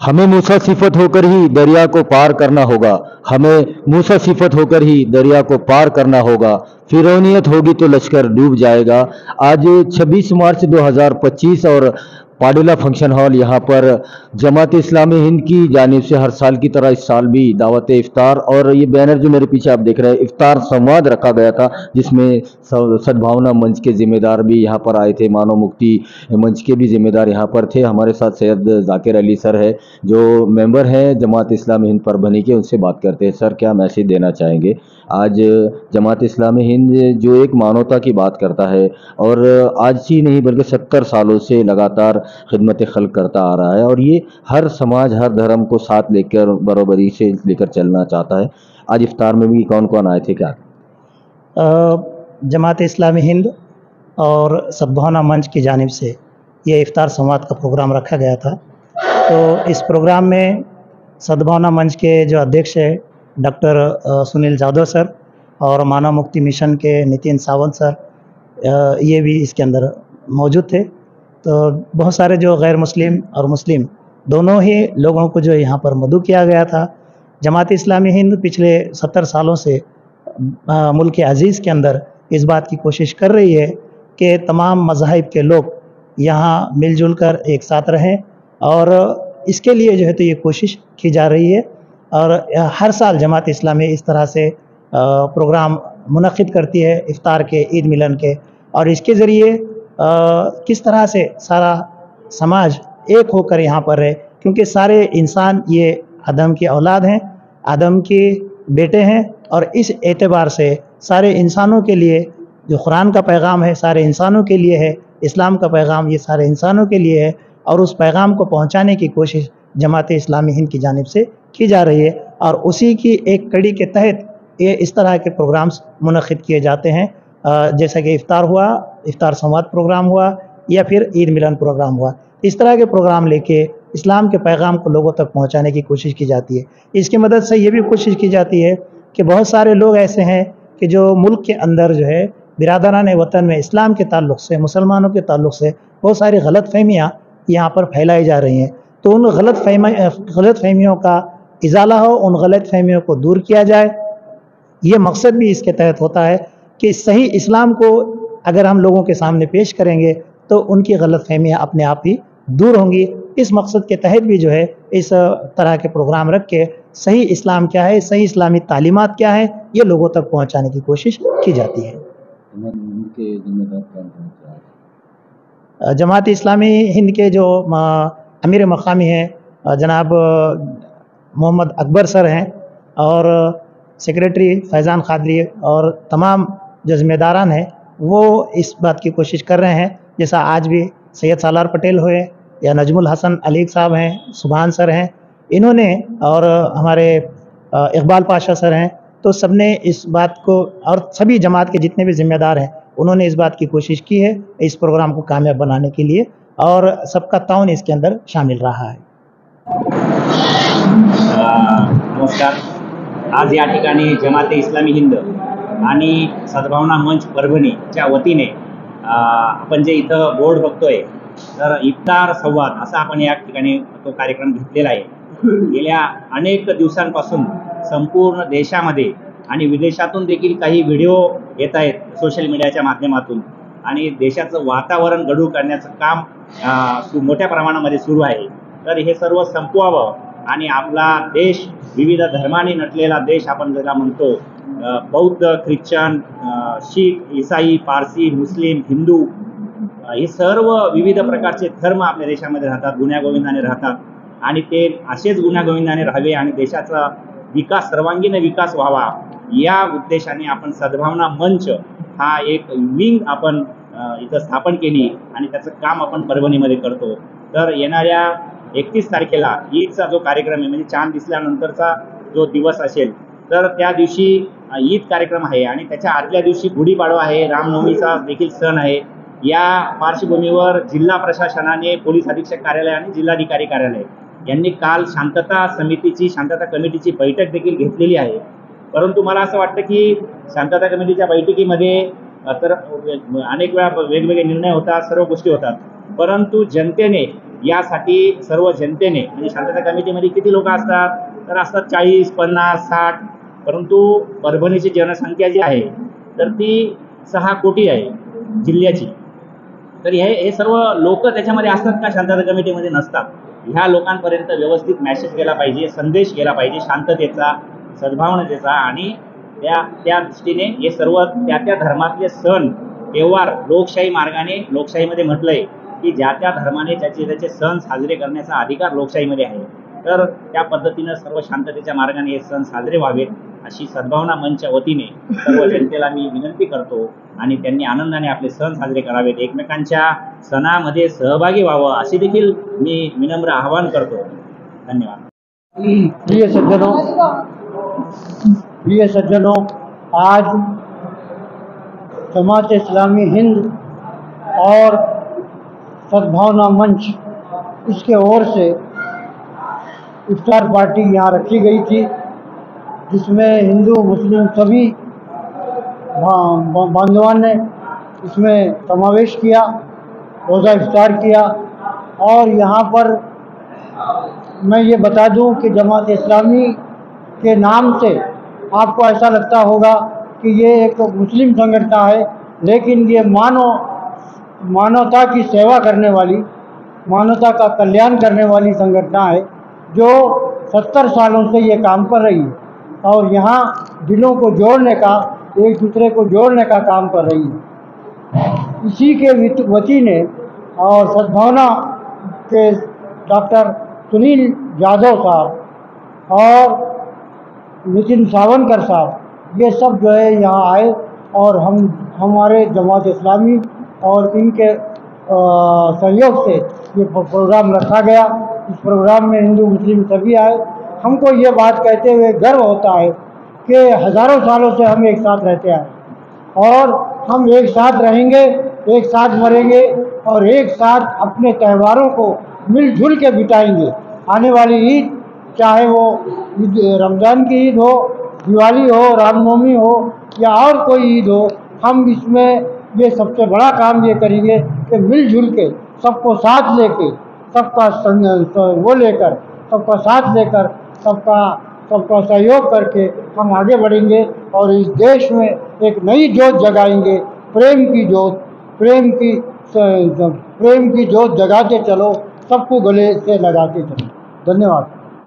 हमें मूसा सिफत होकर ही दरिया को पार करना होगा। हमें मूसा सिफत होकर ही दरिया को पार करना होगा। फिरौनियत होगी तो लश्कर डूब जाएगा। आज 26 मार्च 2025 और पाडुला फंक्शन हॉल यहाँ पर जमात इस्लामी हिंद की जानिब से हर साल की तरह इस साल भी दावत इफ्तार और ये बैनर जो मेरे पीछे आप देख रहे हैं इफ्तार संवाद रखा गया था, जिसमें सद्भावना मंच के जिम्मेदार भी यहाँ पर आए थे, मानव मुक्ति मंच के भी जिम्मेदार यहाँ पर थे। हमारे साथ सैयद जाकिर अली सर है जो मेंबर हैं जमात इस्लामी हिंद परभनी के, उनसे बात करते हैं। सर, क्या मैसेज देना चाहेंगे? आज जमात इस्लामी हिंद जो एक मानवता की बात करता है और आज ही नहीं बल्कि 70 सालों से लगातार खिदमत खल्क करता आ रहा है और ये हर समाज हर धर्म को साथ लेकर बराबरी से लेकर चलना चाहता है। आज इफ्तार में भी कौन कौन आए थे क्या? जमात इस्लामी हिंद और सद्भावना मंच की जानिब से ये इफ्तार संवाद का प्रोग्राम रखा गया था। तो इस प्रोग्राम में सद्भावना मंच के जो अध्यक्ष है डॉक्टर सुनील जादव सर और मानव मुक्ति मिशन के नितिन सावंत सर, ये भी इसके अंदर मौजूद थे। तो बहुत सारे जो गैर मुस्लिम और मुस्लिम दोनों ही लोगों को जो यहाँ पर मदऊ किया गया था। जमात इस्लामी हिंद पिछले 70 सालों से मुल्क अज़ीज़ के अंदर इस बात की कोशिश कर रही है कि तमाम मज़ाहिब के लोग यहाँ मिलजुल कर एक साथ रहें और इसके लिए जो है तो ये कोशिश की जा रही है। और हर साल जमात इस्लामी इस तरह से प्रोग्राम मुनक़िद करती है इफ्तार के, ईद मिलन के, और इसके ज़रिए किस तरह से सारा समाज एक होकर यहाँ पर रहे, क्योंकि सारे इंसान ये आदम की औलाद हैं, आदम के बेटे हैं। और इस एतबार से सारे इंसानों के लिए जो कुरान का पैगाम है सारे इंसानों के लिए है, इस्लाम का पैगाम ये सारे इंसानों के लिए है, और उस पैगाम को पहुँचाने की कोशिश जमात इस्लामी हिंद की जानिब से की जा रही है। और उसी की एक कड़ी के तहत ये इस तरह के प्रोग्राम्स मुनक़िद किए जाते हैं, जैसा कि इफ्तार हुआ, इफ्तार संवाद प्रोग्राम हुआ, या फिर ईद मिलन प्रोग्राम हुआ। इस तरह के प्रोग्राम लेके इस्लाम के पैगाम को लोगों तक पहुंचाने की कोशिश की जाती है। इसकी मदद से ये भी कोशिश की जाती है कि बहुत सारे लोग ऐसे हैं कि जो मुल्क के अंदर जो है बिरादरान वतन में इस्लाम के ताल्लुक़ से, मुसलमानों के ताल्लुक़ से बहुत सारी गलत फहमियाँ यहाँ पर फैलाई जा रही हैं। तो उन गलत फहमियों का इज़ाला हो, उन गलत फहमियों को दूर किया जाए। ये मकसद भी इसके तहत होता है कि सही इस्लाम को अगर हम लोगों के सामने पेश करेंगे तो उनकी गलत फहमियाँ अपने आप ही दूर होंगी। इस मकसद के तहत भी जो है इस तरह के प्रोग्राम रख के सही इस्लाम क्या है, सही इस्लामी तालीमात क्या है, ये लोगों तक पहुँचाने की कोशिश की जाती है। जमात इस्लामी हिंद के जो अमीर मकामी हैं जनाब मोहम्मद अकबर सर हैं, और सेक्रेटरी फैज़ान खादरी, और तमाम जो ज़िम्मेदारान हैं वो इस बात की कोशिश कर रहे हैं, जैसा आज भी सैयद सालार पटेल हुए या नजमुल हसन अलीक साहब हैं, सुभान सर हैं, इन्होंने, और हमारे इकबाल पाशा सर हैं, तो सब ने इस बात को, और सभी जमात के जितने भी ज़िम्मेदार हैं उन्होंने इस बात की कोशिश की है इस प्रोग्राम को कामयाब बनाने के लिए, और सबका ताउन इसके अंदर शामिल रहा है। नमस्कार। आज या ठिकाणी जमाते इस्लामी हिंद आणि सद्भावना मंच परभणीच्या वतीने आपण जे इथं बोर्ड बघतोय, तर इफ्तार संवाद असा आपण या ठिकाणी तो कार्यक्रम घेतलेला आहे। गेल्या अनेक दिवसांपासून संपूर्ण देशामध्ये आणि विदेशातून देखील काही व्हिडिओ येत आहेत सोशल मीडियाच्या माध्यमातून, आणि देशाचं वातावरण गढूळ करण्याचं काम मोठ्या प्रमाणामध्ये सुरू आहे। तर हे सर्व संपवावं आणि आपला देश विविध धर्माने नटलेला देश आपण ज्याला म्हणतो, बौद्ध, ख्रिश्चन, शीख, ईसाई, पारसी, मुस्लिम, हिंदू, हे सर्व विविध प्रकारचे धर्म आपल्या देशामध्ये राहतात, गुण्यागोविंदाने राहतात, आणि ते असेच गुण्यागोविंदाने राहावे आणि देशाचा विकास, सर्वांगीण विकास व्हावा, या उद्देशाने आपण सद्भावना मंच हा एक विंग आपण इथं स्थापन केली आणि त्याचं काम आपण परभणीमध्ये करतो। तर येणाऱ्या 31 तारखेला ईदचा जो कार्यक्रम आहे, म्हणजे चांद दिसल्यानंतरचा जो दिवस असेल, तर त्या दिवशी ईद कार्यक्रम आहे, आणि त्याच्या आदल्या दिवशी गुढीपाडवा आहे, रामनवमीचा देखील सण आहे। या पार्श्वभूमीवर जिल्हा प्रशासनाने, पोलीस अधीक्षक कार्यालय आणि जिल्हाधिकारी कार्यालय यांनी काल शांतता कमिटीची बैठक देखील घेतलेली आहे। परंतु मला असं वाटतं की शांतता कमिटीच्या बैठकीमध्ये तर अनेक वेळा वेगवेगळे निर्णय होतात, सर्व गोष्टी होतात, परंतु जनतेने यासाठी सर्व जनतेने, म्हणजे शांतता कमिटीमध्ये किती लोक असतात, तर असतात 40, 50, 60, परंतु परभणीची जनसंख्या जी आहे तर ती 6 कोटी आहे जिल्ह्याची. तर हे सर्व लोक त्याच्यामध्ये असतात का? शांतता कमिटीमध्ये नसतात. ह्या लोकांपर्यंत व्यवस्थित मॅसेज गेला पाहिजे, संदेश गेला पाहिजे शांततेचा, सद्भावनेचा, आणि त्या दृष्टीने हे सर्व त्या धर्मातले सण त्योहार लोकशाही मार्गाने, लोकशाहीमध्ये म्हटलंय की ज्या धर्माने त्याचे सण साजरे करण्याचा अधिकार लोकशाहीमध्ये आहे, तर त्या पद्धतीनं सर्व शांततेच्या मार्गाने हे सण साजरे व्हावेत अशी सद्भावना मंचच्या वतीने सर्व जनतेला मी विनंती करतो, आणि त्यांनी आनंदाने आपले सण साजरे करावेत, एकमेकांच्या सणामध्ये सहभागी व्हावं असे देखील मी विनम्र आवाहन करतो. धन्यवाद. प्रिय सज्जनों, आज जमात इस्लामी हिंद और सद्भावना मंच इसके ओर से इफ्तार पार्टी यहाँ रखी गई थी, जिसमें हिंदू मुस्लिम सभी बांधवां ने इसमें समावेश किया, रोज़ा इफ्तार किया। और यहाँ पर मैं ये बता दूं कि जमात इस्लामी के नाम से आपको ऐसा लगता होगा कि ये एक मुस्लिम संगठन है, लेकिन ये मानवता की सेवा करने वाली, मानवता का कल्याण करने वाली संगठन है, जो 70 सालों से ये काम कर रही है और यहाँ दिलों को जोड़ने का, एक दूसरे को जोड़ने का काम कर रही है। इसी के वती ने और सद्भावना के डॉक्टर सुनील यादव साहब और नितिन सावनकर साहब, ये सब जो है यहाँ आए और हमारे जमात इस्लामी और इनके सहयोग से ये प्रोग्राम रखा गया। इस प्रोग्राम में हिंदू मुस्लिम सभी आए। हमको ये बात कहते हुए गर्व होता है कि हज़ारों सालों से हम एक साथ रहते आए और हम एक साथ रहेंगे, एक साथ मरेंगे और एक साथ अपने त्योहारों को मिलजुल के बिताएंगे। आने वाली ईद, चाहे वो रमज़ान की ईद हो, दिवाली हो, रामनवमी हो या और कोई ईद हो, हम इसमें ये सबसे बड़ा काम ये करेंगे कि मिलजुल के सबको साथ लेके, सबका वो लेकर, सबका साथ लेकर, सबका सहयोग करके हम आगे बढ़ेंगे और इस देश में एक नई जोत जगाएंगे, प्रेम की जोत, प्रेम की जोत जगाते चलो, सबको गले से लगाते चलो। धन्यवाद।